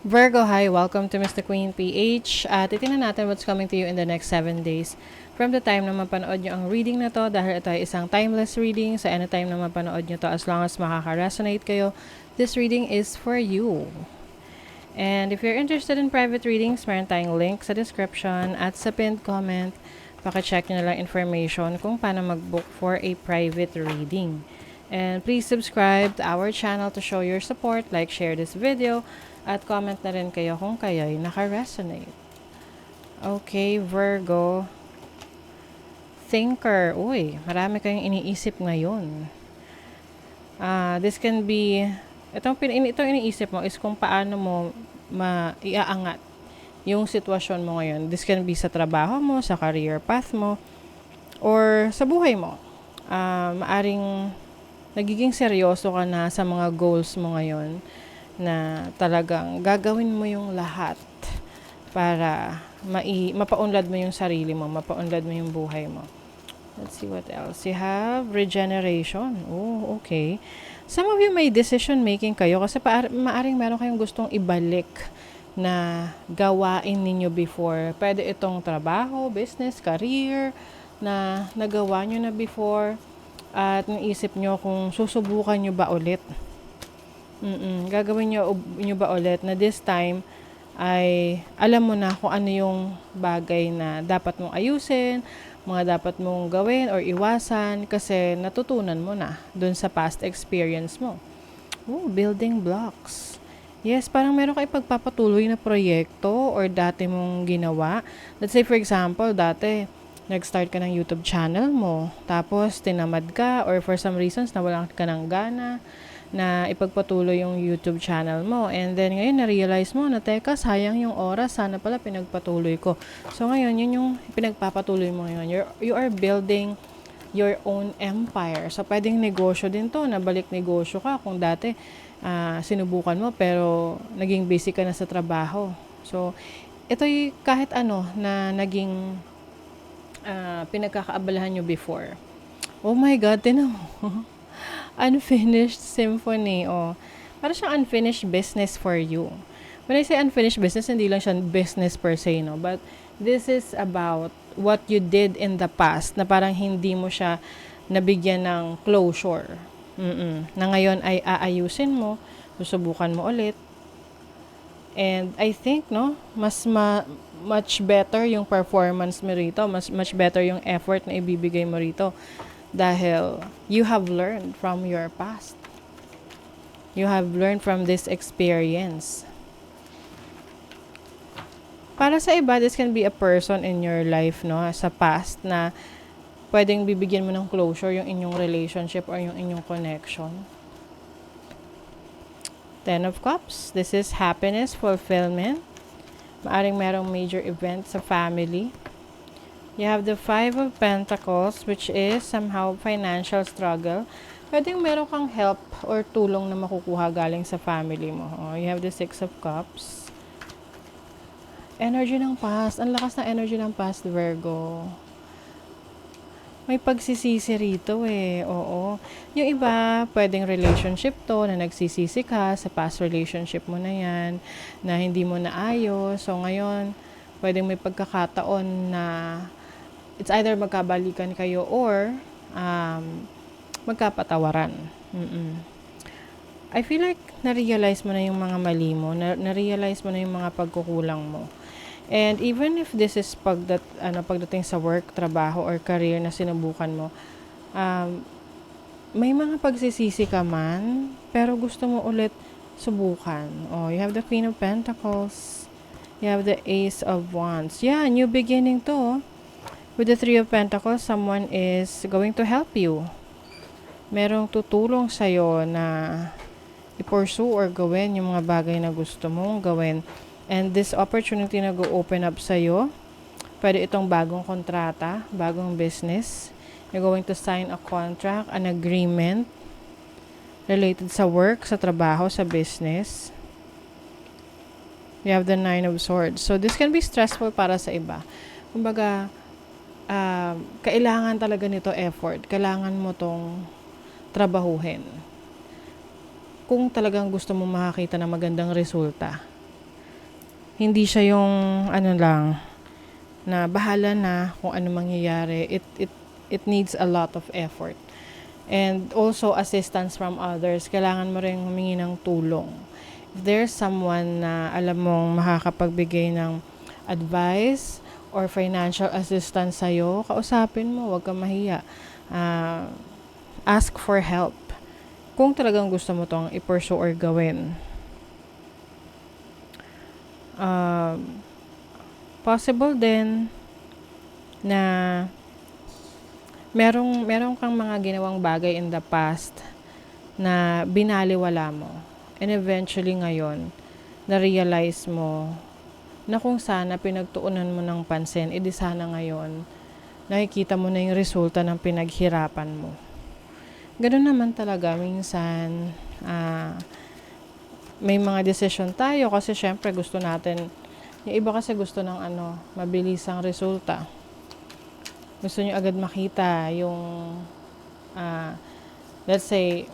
Virgo, hi! Welcome to Mr. Queen PH. Titingnan natin what's coming to you in the next 7 days. From the time na mapanood nyo ang reading na to, dahil ito ay isang timeless reading, sa anytime na mapanood nyo to, as long as makaka-resonate kayo, this reading is for you. And if you're interested in private readings, meron tayong link sa description at sa pinned comment. Paki-check nyo na lang information kung paano mag-book for a private reading. And please subscribe to our channel to show your support, like, share this video, at comment na rin kayo kung kayo'y naka-resonate. Okay, Virgo. Thinker. Uy, marami kayong iniisip ngayon. This can be, itong iniisip mo is kung paano mo iaangat yung sitwasyon mo ngayon. This can be sa trabaho mo, sa career path mo, or sa buhay mo. Maaring nagiging seryoso ka na sa mga goals mo ngayon, na talagang gagawin mo yung lahat para mapaunlad mo yung sarili mo, mapaunlad mo yung buhay mo. Let's see what else. You have regeneration. Oh, okay. Some of you may decision making kayo kasi maaring meron kayong gustong ibalik na gawain ninyo before. Pwede itong trabaho, business, career na nagawa nyo na before at naisip nyo kung susubukan nyo ba ulit. Gagawin nyo ba ulit na this time ay alam mo na kung ano yung bagay na dapat mong ayusin, mga dapat mong gawin or iwasan kasi natutunan mo na dun sa past experience mo. Building blocks. Yes, parang meron kayo pagpapatuloy na proyekto or dati mong ginawa. Let's say for example, dati nag-start ka ng YouTube channel mo, tapos tinamad ka or for some reasons nawalan ka ng gana na ipagpatuloy yung YouTube channel mo. And then ngayon na-realize mo na teka, sayang yung oras, sana pala pinagpatuloy ko. So ngayon, yun yung pinagpapatuloy mo ngayon. You are building your own empire. So pwedeng negosyo din to, nabalik negosyo ka kung dati sinubukan mo pero naging busy ka na sa trabaho. So ito'y kahit ano na naging pinagkakaabalahan nyo before. Oh my God, tinan mo. Unfinished symphony. Para siyang unfinished business for you. When I say unfinished business, hindi lang siya business per se, no? But this is about what you did in the past na parang hindi mo siya nabigyan ng closure. Na ngayon ay aayusin mo, susubukan mo ulit. And I think, no, much better yung performance mo rito, much better yung effort na ibibigay mo rito. Dahil you have learned from your past. You have learned from this experience. Para sa iba, this can be a person in your life, no, sa past na pwedeng bibigyan mo ng closure yung inyong relationship or yung inyong connection. Ten of Cups. This is happiness, fulfillment. Maaring merong major event sa family. You have the Five of Pentacles, which is somehow financial struggle. Pwedeng meron kang help or tulong na makukuha galing sa family mo. You have the Six of Cups. Energy ng past. Ang lakas ng energy ng past, Virgo. May pagsisisi rito Oo. Yung iba, pwedeng relationship to na nagsisisi ka sa past relationship mo na yan, na hindi mo naayos. So ngayon, pwedeng may pagkakataon na it's either magkabalikan kayo or magkapatawaran. I feel like na-realize mo na yung mga mali mo, na-realize mo na yung mga pagkukulang mo. And even if this is pagdating sa work, trabaho, or career na sinubukan mo, may mga pagsisisi ka man, pero gusto mo ulit subukan. You have the Queen of Pentacles. You have the Ace of Wands. Yeah, new beginning to. With the Three of Pentacles, someone is going to help you. Merong tutulong sa'yo na i-pursue or gawin yung mga bagay na gusto mong gawin. And this opportunity na go-open up sa'yo, pwede itong bagong kontrata, bagong business. You're going to sign a contract, an agreement related sa work, sa trabaho, sa business. You have the Nine of Swords. So this can be stressful para sa iba. Kumbaga, kailangan talaga nito effort. Kailangan mo tong trabahuhin. Kung talagang gusto mo makakita ng magandang resulta. Hindi siya yung ano lang, na bahala na kung ano mangyayari. It needs a lot of effort. And also assistance from others. Kailangan mo rin humingi ng tulong. If there's someone na alam mong makakapagbigay ng advice or financial assistance sa'yo, kausapin mo, huwag kang mahiya. Ah, ask for help. Kung talagang gusto mo tong i-pursue or gawin. Possible din na merong kang mga ginawang bagay in the past na binaliwala mo. And eventually ngayon, na-realize mo na kung sana pinagtuunan mo ng pansin, edi sana ngayon, nakikita mo na yung resulta ng pinaghirapan mo. Ganun naman talaga, minsan, may mga decision tayo kasi syempre gusto natin, yung iba kasi gusto ng mabilisang resulta. Gusto nyo agad makita yung, let's say,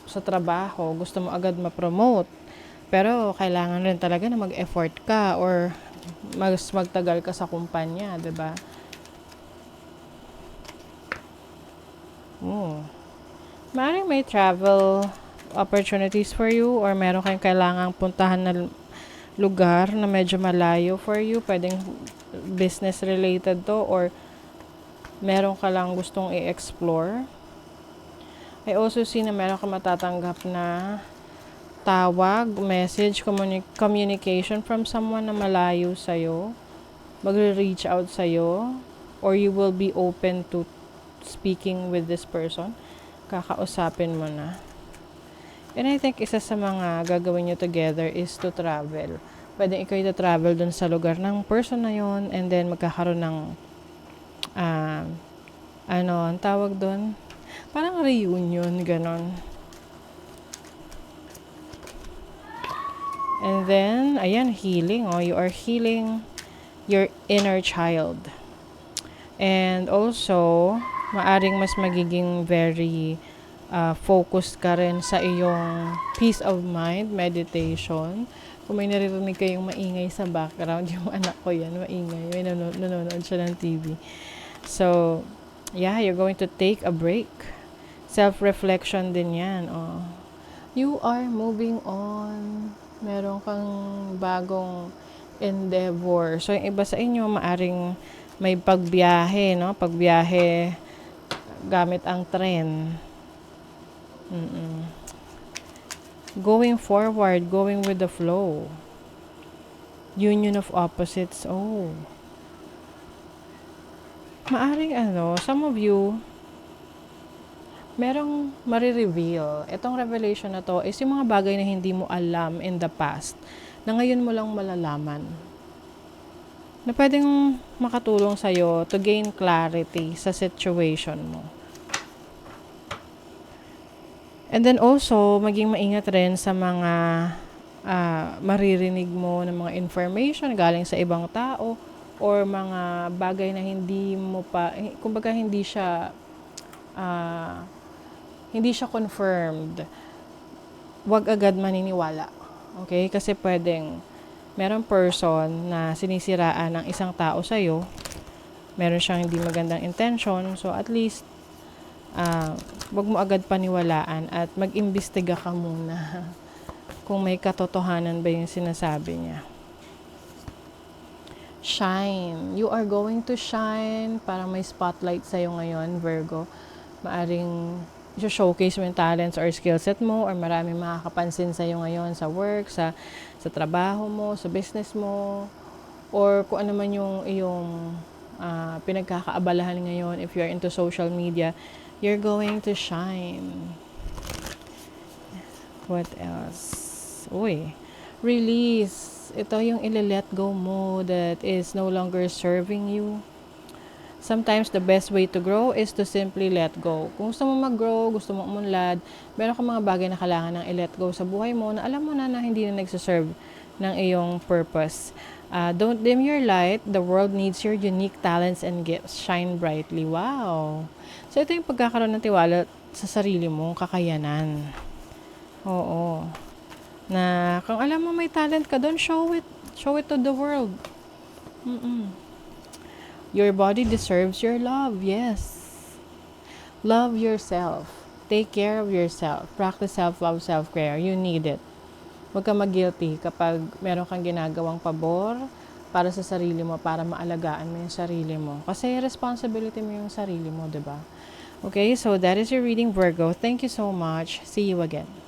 sa trabaho, gusto mo agad ma-promote. Pero kailangan rin talaga na mag-effort ka or magtagal ka sa kumpanya, 'di ba? Maaaring may travel opportunities for you or meron kayong kailangang puntahan na lugar na medyo malayo for you. Pwedeng business related to or meron ka lang gustong i-explore. I also see na meron ka matatanggap na tawag, message, communication from someone na malayo sa'yo. Magre-reach out sa'yo or you will be open to speaking with this person. Kakausapin mo na. And I think isa sa mga gagawin nyo together is to travel. Pwede ikaw travel dun sa lugar ng person na yon and then magkakaroon ng ang tawag dun? Parang reunion, ganon. And then, ayan, healing. You are healing your inner child. And also, maaring mas magiging very focused ka rin sa iyong peace of mind, meditation. Kung may naririnig kayong maingay sa background, yung anak ko yan, maingay. May nanonood siya ng TV. So, yeah, you're going to take a break. Self-reflection din yan. You are moving on. Meron kang bagong endeavor. So, yung iba sa inyo, maaring may pagbiyahe, no? Pagbiyahe gamit ang tren. Going forward, going with the flow. Union of opposites. Maaring some of you, merong marireveal. Itong revelation na to is yung mga bagay na hindi mo alam in the past, na ngayon mo lang malalaman. Na pwedeng makatulong sa'yo to gain clarity sa situation mo. And then also, maging maingat rin sa mga maririnig mo ng mga information galing sa ibang tao or mga bagay na hindi mo pa, kumbaga hindi siya confirmed. Huwag agad maniniwala. Okay? Kasi pwedeng merong person na sinisiraan ng isang tao sa'yo. Meron siyang hindi magandang intention. So, at least, wag mo agad paniwalaan at mag-imbestiga ka muna kung may katotohanan ba yung sinasabi niya. Shine. You are going to shine. Parang may spotlight sa'yo ngayon, Virgo. Maaring showcase mo yung talents or skill set mo or maraming makakapansin sa'yo ngayon sa work, sa trabaho mo, sa business mo, or kung ano man yung iyong pinagkakaabalahan ngayon. If you're into social media, you're going to shine. What else? Release. Ito yung ile-let go mo that is no longer serving you. Sometimes the best way to grow is to simply let go. Kung gusto mo mag-grow, gusto mo umunlad, meron kang mga bagay na kailangan ng i-let go sa buhay mo na alam mo na hindi na nagsaserve ng iyong purpose. Don't dim your light. The world needs your unique talents and gifts. Shine brightly. Wow! So, ito yung pagkakaroon ng tiwala sa sarili mong kakayanan. Oo. Na kung alam mo may talent ka doon, show it. Show it to the world. Your body deserves your love. Yes. Love yourself. Take care of yourself. Practice self-love, self-care. You need it. Huwag kang mag-guilty kapag meron kang ginagawang pabor para sa sarili mo, para maalagaan mo yung sarili mo. Kasi responsibility mo yung sarili mo, 'di ba? Okay, so that is your reading, Virgo. Thank you so much. See you again.